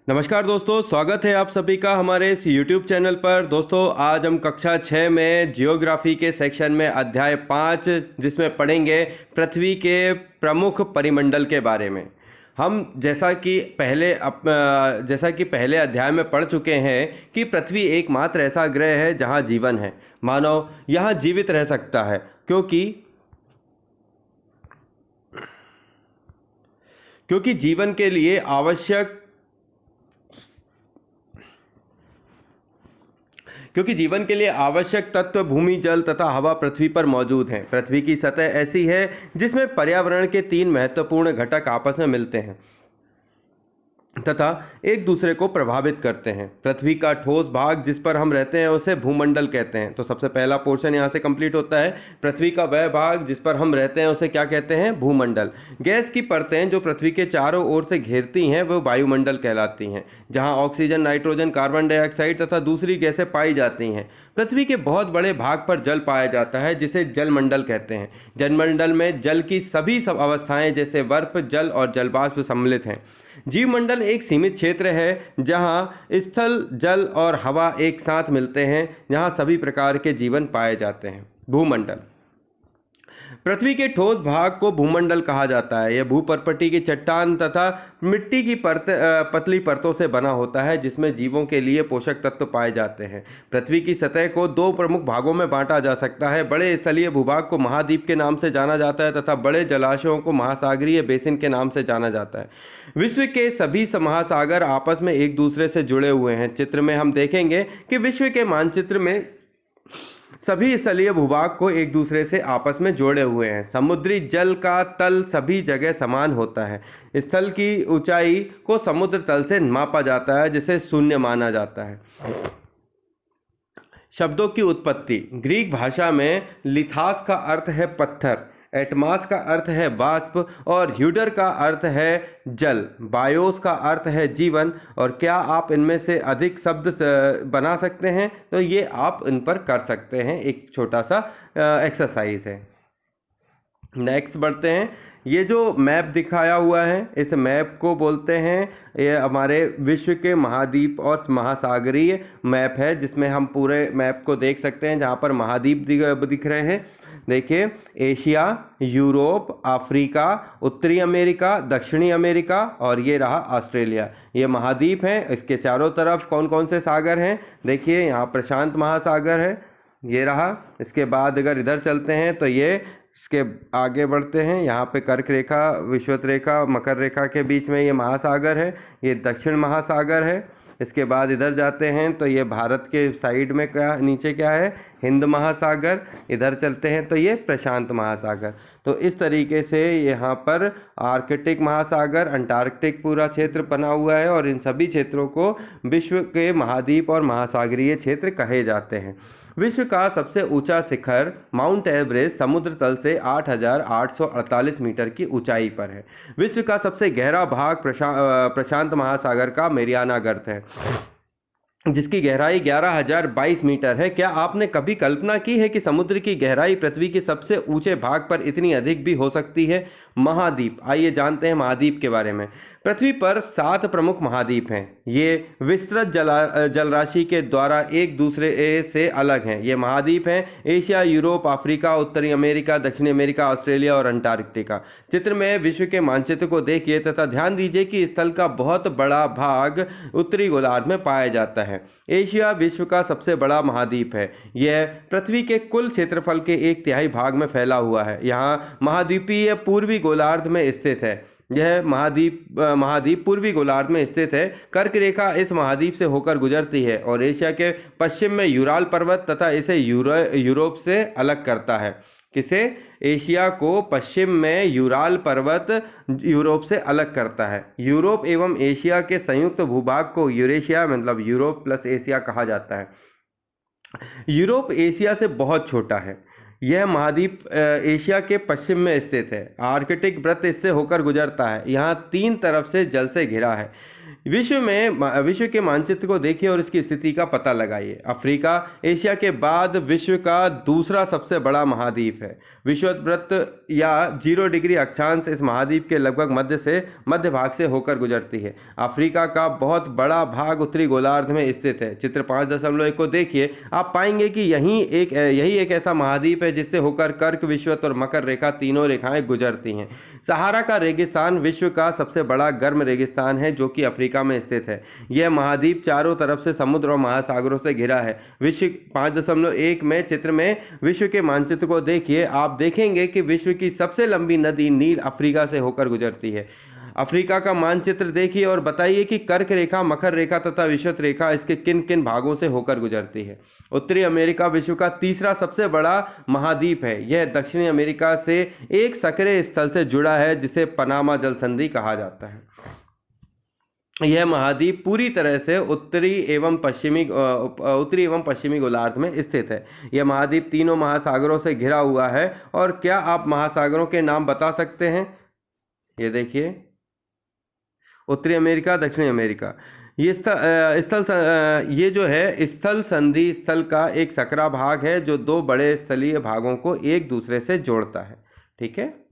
नमस्कार दोस्तों, स्वागत है आप सभी का हमारे इस YouTube चैनल पर। दोस्तों, आज हम कक्षा 6 में जियोग्राफी के सेक्शन में अध्याय 5 जिसमें पढ़ेंगे पृथ्वी के प्रमुख परिमंडल के बारे में। हम जैसा कि पहले अध्याय में पढ़ चुके हैं कि पृथ्वी एकमात्र ऐसा ग्रह है जहां जीवन है। मानव यहां जीवित रह सकता है क्योंकि जीवन के लिए आवश्यक तत्व भूमि, जल तथा हवा पृथ्वी पर मौजूद हैं। पृथ्वी की सतह ऐसी है जिसमें पर्यावरण के 3 महत्वपूर्ण घटक आपस में मिलते हैं तथा एक दूसरे को प्रभावित करते हैं। पृथ्वी का ठोस भाग जिस पर हम रहते हैं उसे भूमंडल कहते हैं। तो सबसे पहला पोर्शन यहाँ से कंप्लीट होता है। पृथ्वी का वह भाग जिस पर हम रहते हैं उसे क्या कहते हैं? भूमंडल। गैस की परतें जो पृथ्वी के चारों ओर से घेरती हैं वह वायुमंडल कहलाती हैं, जहाँ ऑक्सीजन, नाइट्रोजन, कार्बन डाइऑक्साइड तथा दूसरी गैसें पाई जाती हैं। पृथ्वी के बहुत बड़े भाग पर जल पाया जाता है जिसे जलमंडल कहते हैं। जलमंडल में जल की सभी सब अवस्थाएं जैसे बर्फ, जल और जलवाष्प सम्मिलित हैं। जीवमंडल एक सीमित क्षेत्र है जहां स्थल, जल और हवा एक साथ मिलते हैं, जहां सभी प्रकार के जीवन पाए जाते हैं। भूमंडल। पृथ्वी के ठोस भाग को भूमंडल कहा जाता है। यह भूपर्पटी की चट्टान तथा मिट्टी की पतली परतों से बना होता है जिसमें जीवों के लिए पोषक तत्व पाए जाते हैं। पृथ्वी की सतह को 2 प्रमुख भागों में बांटा जा सकता है। बड़े स्थलीय भूभाग को महाद्वीप के नाम से जाना जाता है तथा बड़े जलाशयों को महासागरीय बेसिन के नाम से जाना जाता है। विश्व के सभी महासागर आपस में एक दूसरे से जुड़े हुए हैं। चित्र में हम देखेंगे कि विश्व के मानचित्र में सभी स्थलीय भूभाग को एक दूसरे से आपस में जोड़े हुए हैं। समुद्री जल का तल सभी जगह समान होता है। स्थल की ऊंचाई को समुद्र तल से मापा जाता है जिसे शून्य माना जाता है। शब्दों की उत्पत्ति। ग्रीक भाषा में लिथास का अर्थ है पत्थर, एटमास का अर्थ है वाष्प और ह्यूडर का अर्थ है जल, बायोस का अर्थ है जीवन। और क्या आप इनमें से अधिक शब्द बना सकते हैं? तो ये आप इन पर कर सकते हैं। एक छोटा सा एक्सरसाइज है। नेक्स्ट बढ़ते हैं। ये जो मैप दिखाया हुआ है इस मैप को बोलते हैं, ये हमारे विश्व के महाद्वीप और महासागरीय मैप है जिसमें हम पूरे मैप को देख सकते हैं जहाँ पर महाद्वीप दिख रहे हैं। देखिए, एशिया, यूरोप, अफ्रीका, उत्तरी अमेरिका, दक्षिणी अमेरिका और ये रहा ऑस्ट्रेलिया। ये महाद्वीप हैं। इसके चारों तरफ कौन कौन से सागर हैं? देखिए, यहाँ प्रशांत महासागर है, ये रहा। इसके बाद अगर इधर चलते हैं तो ये इसके आगे बढ़ते हैं। यहाँ पे कर्क रेखा, विषुवत रेखा, मकर रेखा के बीच में ये महासागर है, ये दक्षिण महासागर है। इसके बाद इधर जाते हैं तो ये भारत के साइड में नीचे क्या है? हिंद महासागर। इधर चलते हैं तो ये प्रशांत महासागर। तो इस तरीके से यहाँ पर आर्कटिक महासागर, अंटार्कटिक पूरा क्षेत्र बना हुआ है और इन सभी क्षेत्रों को विश्व के महाद्वीप और महासागरीय क्षेत्र कहे जाते हैं। विश्व का सबसे ऊंचा शिखर माउंट एवरेस्ट समुद्र तल से 8,848 मीटर की ऊंचाई पर है। विश्व का सबसे गहरा भाग प्रशांत महासागर का मेरियाना गर्त है जिसकी गहराई 11,022 मीटर है। क्या आपने कभी कल्पना की है कि समुद्र की गहराई पृथ्वी के सबसे ऊंचे भाग पर इतनी अधिक भी हो सकती है? महाद्वीप। आइए जानते हैं महाद्वीप के बारे में। पृथ्वी पर 7 प्रमुख महाद्वीप हैं। ये विस्तृत जलराशि के द्वारा एक दूसरे से अलग हैं। ये महाद्वीप हैं एशिया, यूरोप, अफ्रीका, उत्तरी अमेरिका, दक्षिणी अमेरिका, ऑस्ट्रेलिया और अंटार्कटिका। चित्र में विश्व के मानचित्र को देखिए तथा ध्यान दीजिए कि स्थल का बहुत बड़ा भाग उत्तरी गोलार्ध में पाया जाता है। एशिया विश्व का सबसे बड़ा महाद्वीप है। यह पृथ्वी के कुल क्षेत्रफल के 1/3 भाग में फैला हुआ है। यहाँ महाद्वीपीय पूर्वी गोलार्ध में स्थित है। यह महाद्वीप पूर्वी गोलार्ध में स्थित है। कर्क रेखा इस महाद्वीप से होकर गुजरती है और एशिया के पश्चिम में यूराल पर्वत तथा इसे यूरोप से अलग करता है। किसे? एशिया को पश्चिम में यूराल पर्वत यूरोप से अलग करता है। यूरोप एवं एशिया के संयुक्त भूभाग को यूरेशिया, मतलब यूरोप प्लस एशिया कहा जाता है। यूरोप एशिया से बहुत छोटा है। यह महाद्वीप एशिया के पश्चिम में स्थित है। आर्कटिक वृत्त इससे होकर गुजरता है। यहाँ 3 तरफ से जल से घिरा है। विश्व के मानचित्र को देखिए और इसकी स्थिति का पता लगाइए। अफ्रीका एशिया के बाद विश्व का दूसरा सबसे बड़ा महाद्वीप है। विषुववृत्त या 0 डिग्री अक्षांश इस महाद्वीप के लगभग मध्य भाग से होकर गुजरती है। अफ्रीका का बहुत बड़ा भाग उत्तरी गोलार्ध में स्थित है। चित्र 5.1 को देखिए, आप पाएंगे कि यही एक ऐसा महाद्वीप है जिससे होकर कर्क, विषुवत और मकर रेखा तीनों रेखाएं गुजरती हैं। सहारा का रेगिस्तान विश्व का सबसे बड़ा गर्म रेगिस्तान है जो कि अफ्रीका में स्थित है। यह महाद्वीप चारों तरफ से समुद्र और महासागरों से घिरा है। विश्व 5.1 में चित्र में विश्व के मानचित्र को देखिए, आप देखेंगे कि विश्व की सबसे लंबी नदी नील अफ्रीका से होकर गुजरती है। अफ्रीका का मानचित्र देखिए और बताइए कि कर्क रेखा, मकर रेखा तथा विषुवत रेखा इसके किन किन भागों से होकर गुजरती है। उत्तरी अमेरिका विश्व का तीसरा सबसे बड़ा महाद्वीप है। यह दक्षिणी अमेरिका से एक सक्रिय स्थल से जुड़ा है जिसे पनामा जल संधि कहा जाता है। यह महाद्वीप पूरी तरह से उत्तरी एवं पश्चिमी गोलार्ध में स्थित है। यह महाद्वीप तीनों महासागरों से घिरा हुआ है। और क्या आप महासागरों के नाम बता सकते हैं? ये देखिए, उत्तरी अमेरिका, दक्षिणी अमेरिका। ये ये जो है स्थल संधि स्थल का एक सकरा भाग है जो दो बड़े स्थलीय भागों को एक दूसरे से जोड़ता है। ठीक है,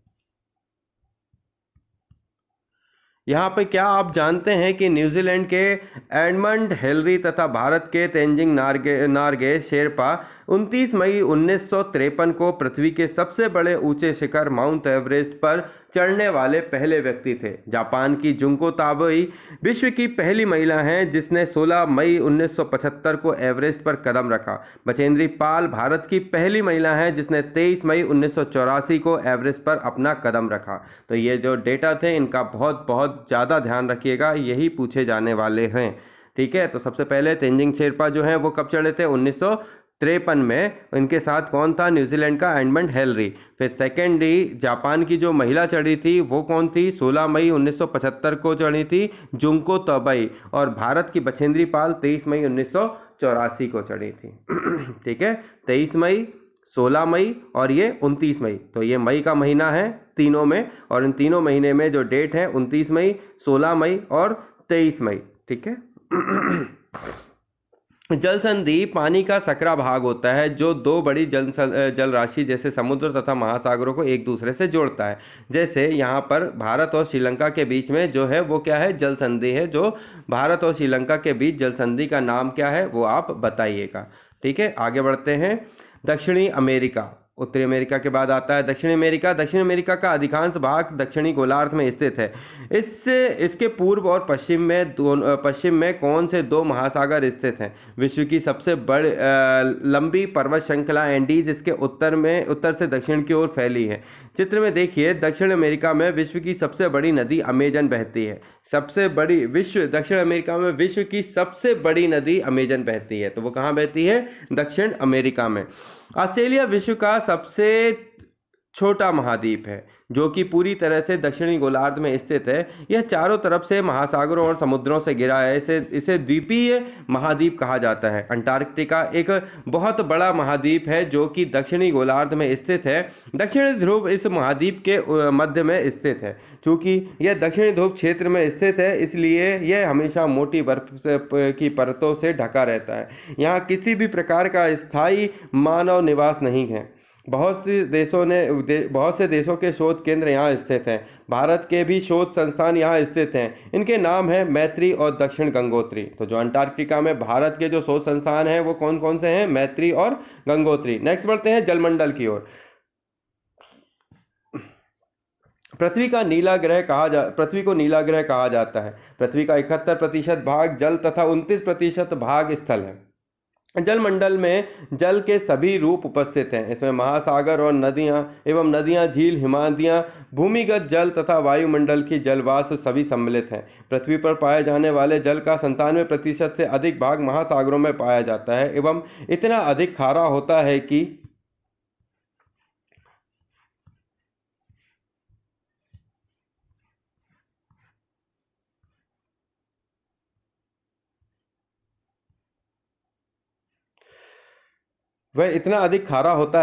यहाँ पे क्या आप जानते हैं कि न्यूजीलैंड के एडमंड हिलरी तथा भारत के तेंजिंग नार्गे शेरपा 29 मई 1953 को पृथ्वी के सबसे बड़े ऊंचे शिखर माउंट एवरेस्ट पर चढ़ने वाले पहले व्यक्ति थे। जापान की जुंको ताबेई विश्व की पहली महिला हैं जिसने 16 मई 1975 को एवरेस्ट पर कदम रखा। बचेंद्री पाल भारत की पहली महिला हैं जिसने 23 मई 1984 को एवरेस्ट पर अपना कदम रखा। तो ये जो डेटा थे इनका बहुत बहुत ज़्यादा ध्यान रखिएगा, यही पूछे जाने वाले हैं। ठीक है, तो सबसे पहले तेंजिंग शेरपा जो हैं वो कब चढ़े थे? 1953 में। इनके साथ कौन था? न्यूजीलैंड का एडमंड हिलरी। फिर सेकेंडरी जापान की जो महिला चढ़ी थी वो कौन थी? 16 मई 1975 को चढ़ी थी, जुंको ताबेई। और भारत की बछेंद्री पाल 23 मई 1984 को चढ़ी थी। ठीक है, 23 मई, 16 मई और ये 29 मई। तो ये मई का महीना है तीनों में, और इन तीनों महीने में जो डेट है 29 मई, 16 मई और 23 मई। ठीक है। जल संधि पानी का सकरा भाग होता है जो दो बड़ी जल राशि जैसे समुद्र तथा महासागरों को एक दूसरे से जोड़ता है। जैसे यहाँ पर भारत और श्रीलंका के बीच में जो है वो क्या है? जल संधि है। जो भारत और श्रीलंका के बीच जल संधि का नाम क्या है वो आप बताइएगा। ठीक है, आगे बढ़ते हैं। दक्षिणी अमेरिका, उत्तरी अमेरिका के बाद आता है दक्षिणी अमेरिका। दक्षिण अमेरिका का अधिकांश भाग दक्षिणी गोलार्ध में स्थित है। इसके पूर्व और पश्चिम में कौन से दो महासागर स्थित हैं? विश्व की सबसे बड़ी लंबी पर्वत श्रृंखला एंडीज इसके उत्तर से दक्षिण की ओर फैली है। चित्र में देखिए, दक्षिण अमेरिका में विश्व की सबसे बड़ी नदी अमेजन बहती है। दक्षिण अमेरिका में विश्व की सबसे बड़ी नदी अमेजन बहती है। तो वो कहाँ बहती है? दक्षिण अमेरिका में। ऑस्ट्रेलिया विश्व का सबसे छोटा महाद्वीप है जो कि पूरी तरह से दक्षिणी गोलार्ध में स्थित है। यह चारों तरफ से महासागरों और समुद्रों से घिरा है। इसे द्वीपीय महाद्वीप कहा जाता है। अंटार्कटिका एक बहुत बड़ा महाद्वीप है जो कि दक्षिणी गोलार्ध में स्थित है। दक्षिणी ध्रुव इस महाद्वीप के मध्य में स्थित है। चूँकि यह दक्षिणी ध्रुव क्षेत्र में स्थित है इसलिए यह हमेशा मोटी बर्फ की परतों से ढका रहता है। यहाँ किसी भी प्रकार का स्थायी मानव निवास नहीं है। बहुत से देशों के शोध केंद्र यहाँ स्थित हैं। भारत के भी शोध संस्थान यहाँ स्थित हैं। इनके नाम हैं मैत्री और दक्षिण गंगोत्री। तो जो अंटार्कटिका में भारत के जो शोध संस्थान हैं वो कौन कौन से हैं? मैत्री और गंगोत्री। नेक्स्ट बढ़ते हैं जलमंडल की ओर। पृथ्वी को नीला ग्रह कहा जाता है। पृथ्वी का 71% भाग जल तथा 29% भाग स्थल है। जलमंडल में जल के सभी रूप उपस्थित हैं। इसमें महासागर और नदियां, झील, हिमालयां, भूमिगत जल तथा वायुमंडल की जलवाष्प सभी सम्मिलित हैं। पृथ्वी पर पाए जाने वाले जल का 97% से अधिक भाग महासागरों में पाया जाता है एवं इतना अधिक खारा होता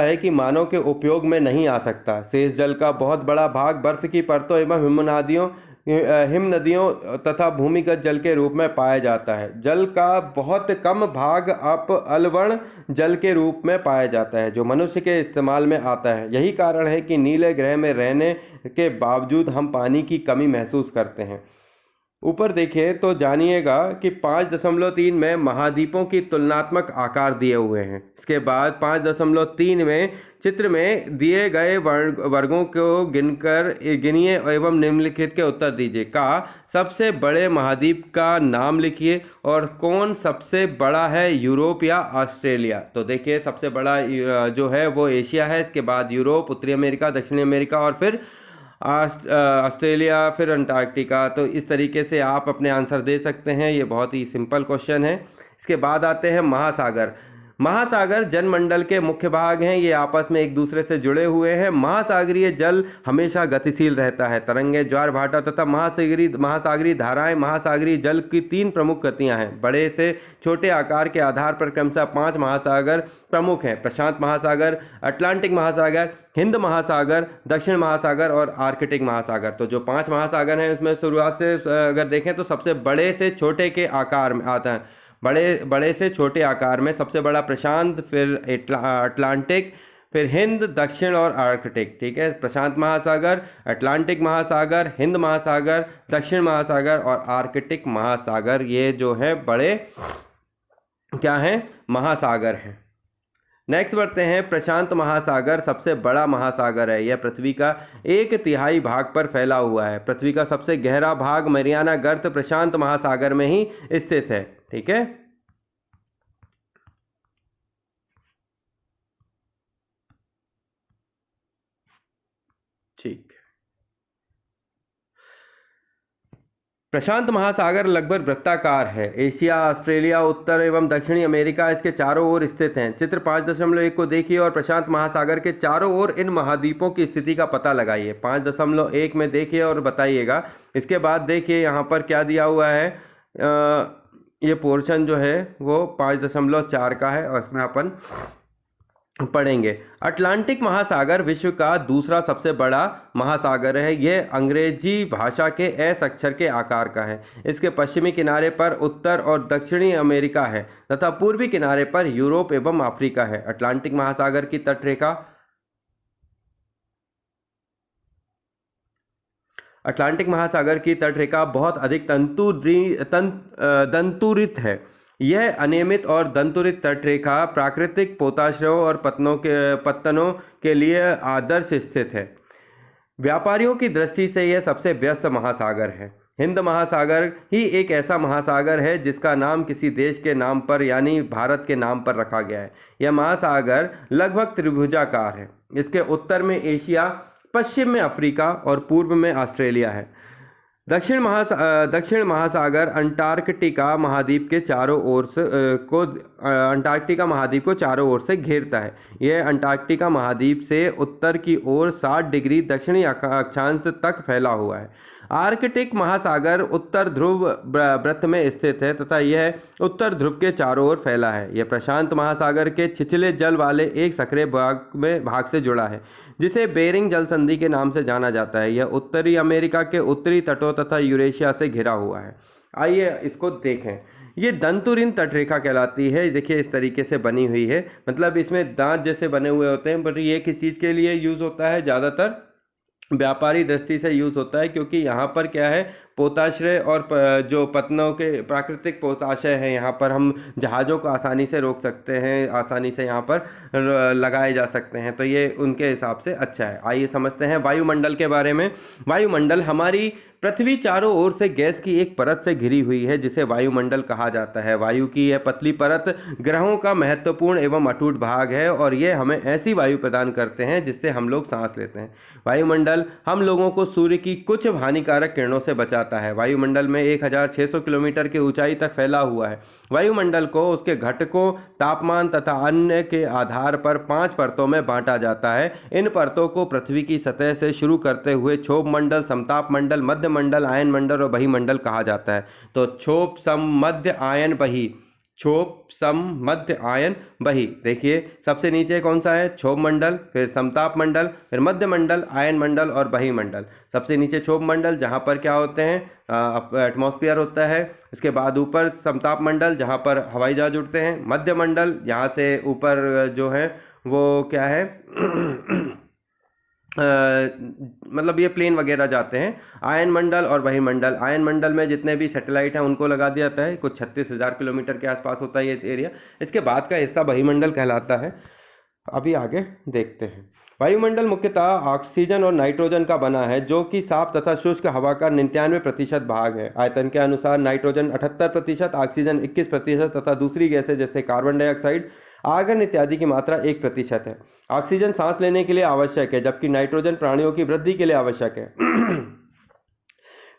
है कि मानव के उपयोग में नहीं आ सकता। शेष जल का बहुत बड़ा भाग बर्फ की परतों एवं हिम नदियों तथा भूमिगत जल के रूप में पाया जाता है। जल का बहुत कम भाग अपलवण जल के रूप में पाया जाता है जो मनुष्य के इस्तेमाल में आता है। यही कारण है कि नीले ग्रह में रहने के बावजूद हम पानी की कमी महसूस करते हैं। ऊपर देखें तो जानिएगा कि 5.3 में महाद्वीपों की तुलनात्मक आकार दिए हुए हैं। इसके बाद 5.3 में चित्र में दिए गए वर्गों को गिनिए एवं निम्नलिखित के उत्तर दीजिए। का सबसे बड़े महाद्वीप का नाम लिखिए और कौन सबसे बड़ा है, यूरोप या ऑस्ट्रेलिया। तो देखिए सबसे बड़ा जो है वो एशिया है, इसके बाद यूरोप, उत्तरी अमेरिका, दक्षिणी अमेरिका और फिर ऑस्ट्रेलिया, फिर अंटार्कटिका। तो इस तरीके से आप अपने आंसर दे सकते हैं। ये बहुत ही सिंपल क्वेश्चन है। इसके बाद आते हैं महासागर। महासागर जनमंडल के मुख्य भाग हैं, ये आपस में एक दूसरे से जुड़े हुए हैं। महासागरीय जल हमेशा गतिशील रहता है। तरंगे, ज्वार भाटा तथा महासागरीय धाराएं। महासागरीय जल की 3 प्रमुख गतियां हैं। बड़े से छोटे आकार के आधार पर क्रमशः 5 महासागर प्रमुख हैं: प्रशांत महासागर, अटलांटिक महासागर, हिंद महासागर, दक्षिण महासागर और आर्कटिक महासागर। तो जो 5 महासागर हैं उसमें शुरुआत से अगर देखें तो सबसे बड़े से छोटे के आकार में आता है। बड़े से छोटे आकार में सबसे बड़ा प्रशांत, फिर अटलांटिक, फिर हिंद, दक्षिण और आर्कटिक। ठीक है, प्रशांत महासागर, अटलांटिक महासागर, हिंद महासागर, दक्षिण महासागर और आर्कटिक महासागर, ये जो है बड़े क्या हैं, महासागर हैं। नेक्स्ट बढ़ते हैं। प्रशांत महासागर सबसे बड़ा महासागर है। यह पृथ्वी का 1/3 भाग पर फैला हुआ है। पृथ्वी का सबसे गहरा भाग मरियाना गर्त प्रशांत महासागर में ही स्थित है। ठीक है, ठीक। प्रशांत महासागर लगभग वृत्ताकार है। एशिया, ऑस्ट्रेलिया, उत्तर एवं दक्षिणी अमेरिका इसके चारों ओर स्थित हैं। चित्र 5.1 को देखिए और प्रशांत महासागर के चारों ओर इन महाद्वीपों की स्थिति का पता लगाइए। 5.1 में देखिए और बताइएगा। इसके बाद देखिए यहाँ पर क्या दिया हुआ है। ये पोर्शन जो है वो 5.4 का है और इसमें अपन पढ़ेंगे। अटलांटिक महासागर विश्व का दूसरा सबसे बड़ा महासागर है। यह अंग्रेजी भाषा के एस अक्षर के आकार का है। इसके पश्चिमी किनारे पर उत्तर और दक्षिणी अमेरिका है तथा पूर्वी किनारे पर यूरोप एवं अफ्रीका है। अटलांटिक महासागर की तटरेखा बहुत अधिक दंतुरित है। यह अनियमित और दंतुरित तटरेखा प्राकृतिक पोताश्रयों और पत्तनों के लिए आदर्श स्थित है। व्यापारियों की दृष्टि से यह सबसे व्यस्त महासागर है। हिंद महासागर ही एक ऐसा महासागर है जिसका नाम किसी देश के नाम पर यानी भारत के नाम पर रखा गया है। यह महासागर लगभग त्रिभुजाकार है। इसके उत्तर में एशिया, पश्चिम में अफ्रीका और पूर्व में ऑस्ट्रेलिया है। दक्षिण महासागर अंटार्कटिका महाद्वीप को चारों ओर से घेरता है। यह अंटार्कटिका महाद्वीप से उत्तर की ओर 60 डिग्री दक्षिणी अक्षांश तक फैला हुआ है। आर्कटिक महासागर उत्तर ध्रुव वृत्त में स्थित है तथा यह उत्तर ध्रुव के चारों ओर फैला है। यह प्रशांत महासागर के छिछले जल वाले एक सक्रिय भाग से जुड़ा है जिसे बेरिंग जल संधि के नाम से जाना जाता है। यह उत्तरी अमेरिका के उत्तरी तटों तथा यूरेशिया से घिरा हुआ है। आइए इसको देखें। ये दंतुरिन तटरेखा कहलाती है। देखिए इस तरीके से बनी हुई है, मतलब इसमें दांत जैसे बने हुए होते हैं। बट ये किस चीज़ के लिए यूज़ होता है, ज़्यादातर व्यापारी दृष्टि से यूज़ होता है, क्योंकि यहाँ पर क्या है, पोताश्रय और जो पत्तनों के प्राकृतिक पोताश्रय हैं, यहाँ पर हम जहाज़ों को आसानी से रोक सकते हैं, आसानी से यहाँ पर लगाए जा सकते हैं। तो ये उनके हिसाब से अच्छा है। आइए समझते हैं वायुमंडल के बारे में। वायुमंडल हमारी पृथ्वी चारों ओर से गैस की एक परत से घिरी हुई है जिसे वायुमंडल कहा जाता है। वायु की यह पतली परत ग्रहों का महत्वपूर्ण एवं अटूट भाग है और ये हमें ऐसी वायु प्रदान करते हैं जिससे हम लोग सांस लेते हैं। वायुमंडल हम लोगों को सूर्य की कुछ हानिकारक किरणों से बचाता है। वायुमंडल में 1600 किलोमीटर की ऊंचाई तक फैला हुआ है। वायुमंडल को उसके घटकों, तापमान तथा अन्य के आधार पर 5 परतों में बांटा जाता है। इन परतों को पृथ्वी की सतह से शुरू करते हुए क्षोभ मंडल, समताप मंडल, मध्य मंडल, आयन मंडल और बहिमंडल कहा जाता है। तो क्षोभ, सम, मध्य, आयन, बही। क्षोभ, सम, मध्य, आयन, बही। देखिए सबसे नीचे कौन सा है? क्षोभ मंडल, फिर समताप मंडल, फिर मध्य मंडल, आयन मंडल और बही मंडल। सबसे नीचे क्षोभ मंडल जहाँ पर क्या होते हैं? एटमॉस्फेयर होता है। इसके बाद ऊपर समताप मंडल जहाँ पर हवाई जहाज उड़ते हैं। मध्य मंडल यहाँ से ऊपर जो है वो क्या है मतलब ये प्लेन वगैरह जाते हैं। आयन मंडल और बही मंडल, आयन मंडल में जितने भी सैटेलाइट हैं उनको लगा दिया जाता है। कुछ 36,000 किलोमीटर के आसपास होता है ये एरिया। इसके बाद का हिस्सा बही मंडल कहलाता है। अभी आगे देखते हैं। वायुमंडल मुख्यतः ऑक्सीजन और नाइट्रोजन का बना है, जो कि साफ तथा शुष्क हवा का 99% भाग है। आयतन के अनुसार नाइट्रोजन 78%, ऑक्सीजन 21% तथा दूसरी गैसें जैसे कार्बन डाइऑक्साइड, आर्गन इत्यादि की मात्रा 1% है। ऑक्सीजन सांस लेने के लिए आवश्यक है, जबकि नाइट्रोजन प्राणियों की वृद्धि के लिए आवश्यक है।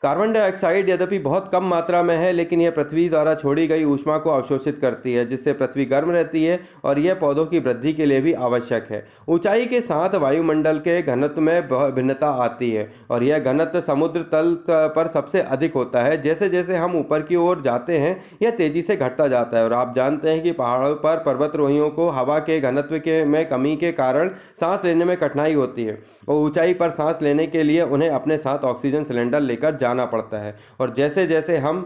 कार्बन डाइऑक्साइड यद्यपि बहुत कम मात्रा में है, लेकिन यह पृथ्वी द्वारा छोड़ी गई ऊष्मा को अवशोषित करती है, जिससे पृथ्वी गर्म रहती है और यह पौधों की वृद्धि के लिए भी आवश्यक है। ऊंचाई के साथ वायुमंडल के घनत्व में भिन्नता आती है और यह घनत्व समुद्र तल पर सबसे अधिक होता है। जैसे जैसे हम ऊपर की ओर जाते हैं यह तेजी से घटता जाता है। और आप जानते हैं कि पहाड़ों पर पर्वतारोहियों को हवा के घनत्व में कमी के कारण सांस लेने में कठिनाई होती है और ऊंचाई पर सांस लेने के लिए उन्हें अपने साथ ऑक्सीजन सिलेंडर लेकर जाना पड़ता है। और जैसे जैसे हम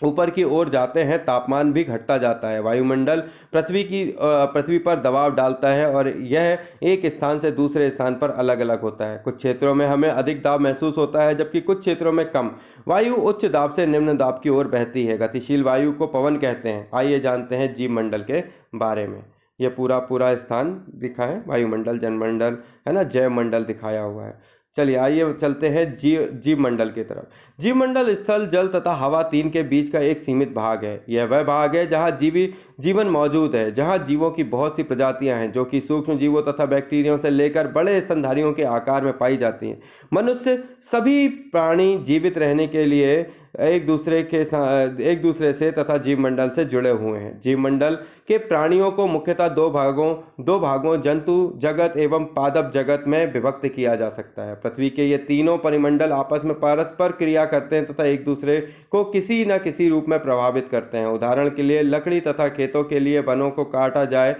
ऊपर की ओर जाते हैं तापमान भी घटता जाता है। वायुमंडल पृथ्वी पर दबाव डालता है और यह एक स्थान से दूसरे स्थान पर अलग अलग होता है। कुछ क्षेत्रों में हमें अधिक दाब महसूस होता है, जबकि कुछ क्षेत्रों में कम। वायु उच्च दाब से निम्न दाब की ओर बहती है। गतिशील वायु को पवन कहते हैं। आइए जानते हैं जीव मंडल के बारे में। ये पूरा स्थान दिखा है, वायुमंडल, जनमंडल है ना, जैव मंडल दिखाया हुआ है। चलिए आइए चलते हैं जीव मंडल की तरफ। जीव मंडल स्थल, जल तथा हवा तीन के बीच का एक सीमित भाग है। यह वह भाग है जहाँ जीवन मौजूद है, जहाँ जीवों की बहुत सी प्रजातियां हैं, जो कि सूक्ष्म जीवों तथा बैक्टीरिया से लेकर बड़े स्तनधारियों के आकार में पाई जाती हैं। मनुष्य सभी प्राणी जीवित रहने के लिए एक दूसरे से तथा जीवमंडल से जुड़े हुए हैं। जीवमंडल के प्राणियों को मुख्यतः दो भागों जंतु जगत एवं पादप जगत में विभक्त किया जा सकता है। पृथ्वी के ये तीनों परिमंडल आपस में परस्पर क्रिया करते हैं तथा एक दूसरे को किसी न किसी रूप में प्रभावित करते हैं। उदाहरण के लिए लकड़ी तथा खेतों के लिए वनों को काटा जाए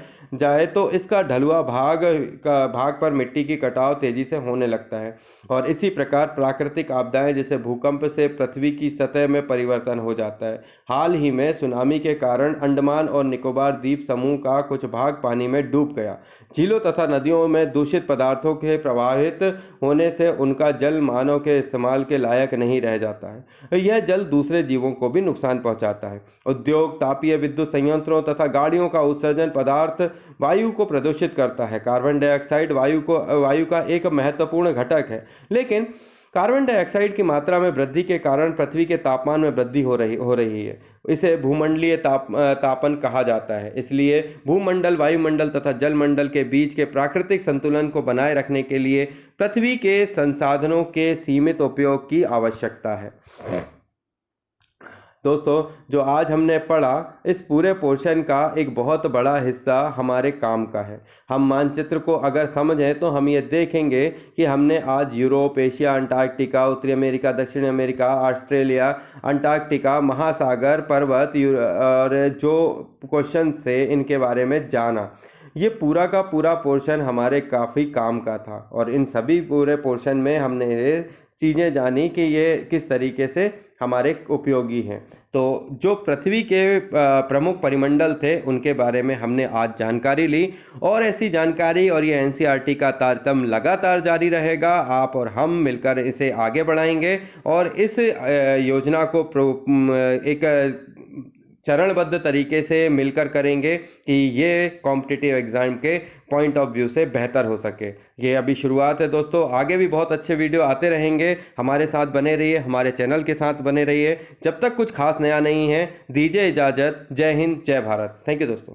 तो इसका ढलुआ भाग पर मिट्टी की कटाव तेजी से होने लगता है। और इसी प्रकार प्राकृतिक आपदाएं जैसे भूकंप से पृथ्वी की सतह में परिवर्तन हो जाता है। हाल ही में सुनामी के कारण अंडमान और निकोबार द्वीप समूह का कुछ भाग पानी में डूब गया। झीलों तथा नदियों में दूषित पदार्थों के प्रवाहित होने से उनका जल मानव के इस्तेमाल के लायक नहीं रह जाता है। यह जल दूसरे जीवों को भी नुकसान पहुंचाता है। उद्योग, तापीय विद्युत संयंत्रों तथा गाड़ियों का उत्सर्जन पदार्थ वायु को प्रदूषित करता है। कार्बन डाइऑक्साइड वायु का एक महत्वपूर्ण घटक है, लेकिन कार्बन डाइऑक्साइड की मात्रा में वृद्धि के कारण पृथ्वी के तापमान में वृद्धि हो रही है। इसे भूमंडलीय तापन कहा जाता है। इसलिए भूमंडल, वायुमंडल तथा जलमंडल के बीच के प्राकृतिक संतुलन को बनाए रखने के लिए पृथ्वी के संसाधनों के सीमित उपयोग की आवश्यकता है। दोस्तों, जो आज हमने पढ़ा, इस पूरे पोर्शन का एक बहुत बड़ा हिस्सा हमारे काम का है। हम मानचित्र को अगर समझें तो हम ये देखेंगे कि हमने आज यूरोप, एशिया, अंटार्कटिका, उत्तरी अमेरिका, दक्षिण अमेरिका, ऑस्ट्रेलिया, अंटार्कटिका, महासागर, पर्वत और जो क्वेश्चन थे इनके बारे में जाना। ये पूरा का पूरा पोर्शन हमारे काफ़ी काम का था और इन सभी पूरे पोर्शन में हमने ये चीज़ें जानी कि ये किस तरीके से हमारे उपयोगी हैं। तो जो पृथ्वी के प्रमुख परिमंडल थे उनके बारे में हमने आज जानकारी ली और ऐसी जानकारी और ये एनसीईआरटी का तारतम्य लगातार जारी रहेगा। आप और हम मिलकर इसे आगे बढ़ाएंगे और इस योजना को एक चरणबद्ध तरीके से मिलकर करेंगे कि ये कॉम्पिटिटिव एग्ज़ाम के पॉइंट ऑफ व्यू से बेहतर हो सके। ये अभी शुरुआत है दोस्तों, आगे भी बहुत अच्छे वीडियो आते रहेंगे। हमारे साथ बने रहिए, हमारे चैनल के साथ बने रहिए। जब तक कुछ खास नया नहीं है, दीजिए इजाज़त। जय हिंद, जय भारत। थैंक यू दोस्तों।